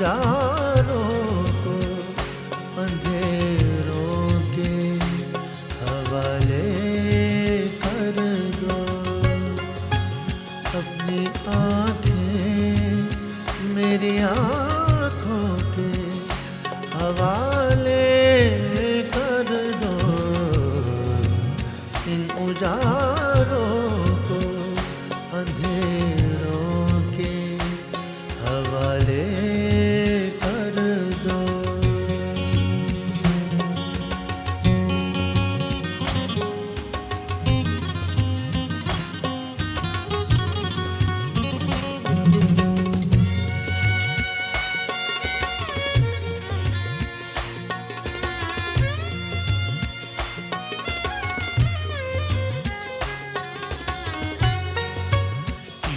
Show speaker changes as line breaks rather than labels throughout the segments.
उजालों को अंधेरों के हवाले कर दो। अपनी आँखें मेरी आँखों के हवाले कर दो। इन उजालों को अंधेरों के हवाले कर दो।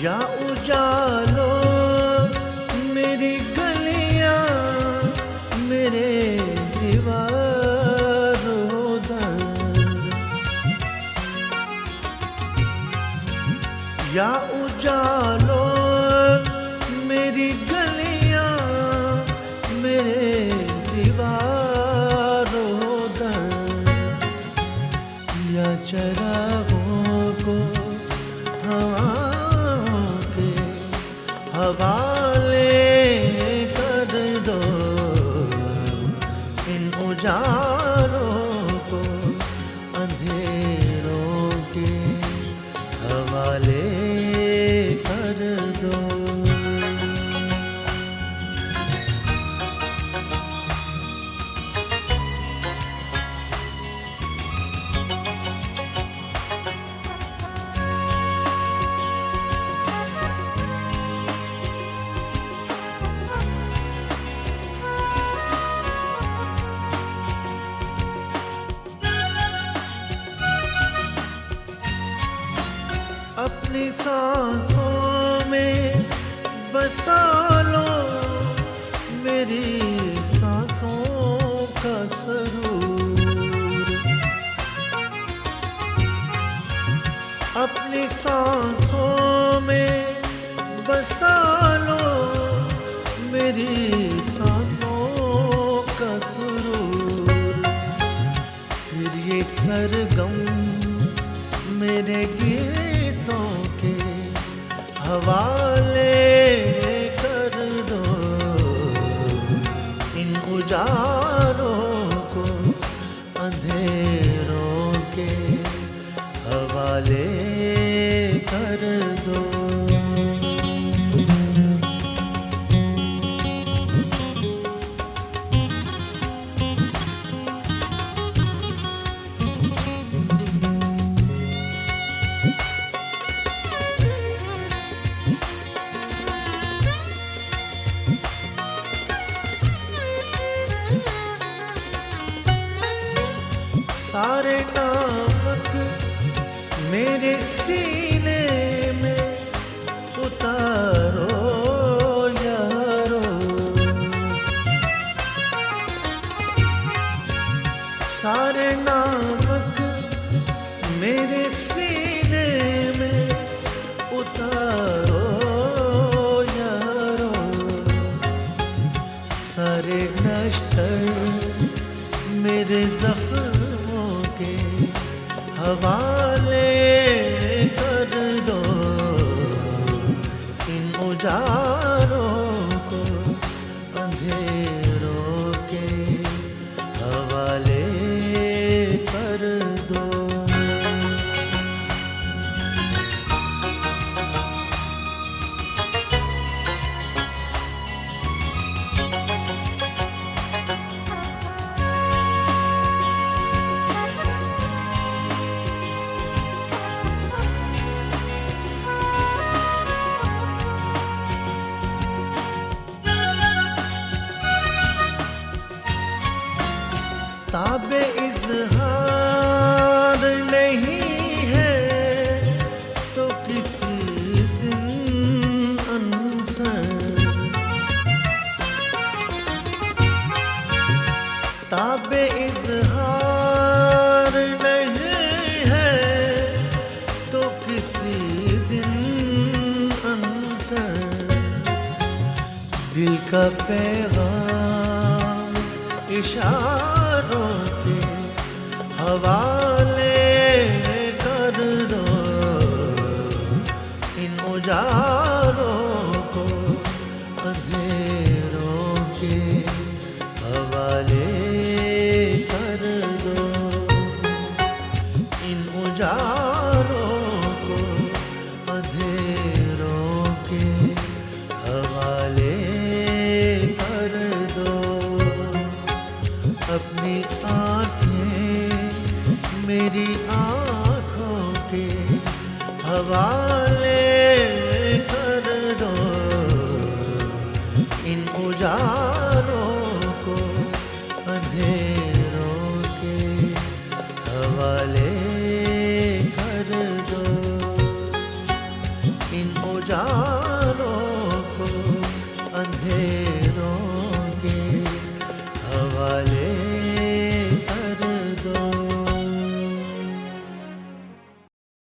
या उजालों मेरी गलियां मेरे दीवारों दर। या उजालों मेरी गलियां मेरे दीवारों दर। या चरागों को हवाले कर दो। इन उजालों को अंधेरों के हवाले कर दो। अपनी सांसों में बसा लो मेरी सांसों का सुरूर। अपनी सांसों में बसा लो मेरी सांसों का सुरूर। फिर ये सरगम मेरे गीतों के हवाले कर दो। इन उजालों को अंधेरों के हवाले कर दो। सारे नामक मेरे सीने में उतारो यारो। सारे नामक मेरे सीने में उतारो यारो। सारे नश्तर मेरे ज़ख्मों के हवाले कर दो। इन उजालों को अंधेरों के हवाले कर दो। दिल का पैगाम इशारों के हवाले कर दो, इन उजालों को अंधेरों के हवाले कर दो, इन उजालों को अंधेरों के हवाले कर दो। अपनी आँखें मेरी आँखों के हवाले कर दो, इन उजालों को अंधेरों के हवाले कर दो, इन उजालों को अंधेरों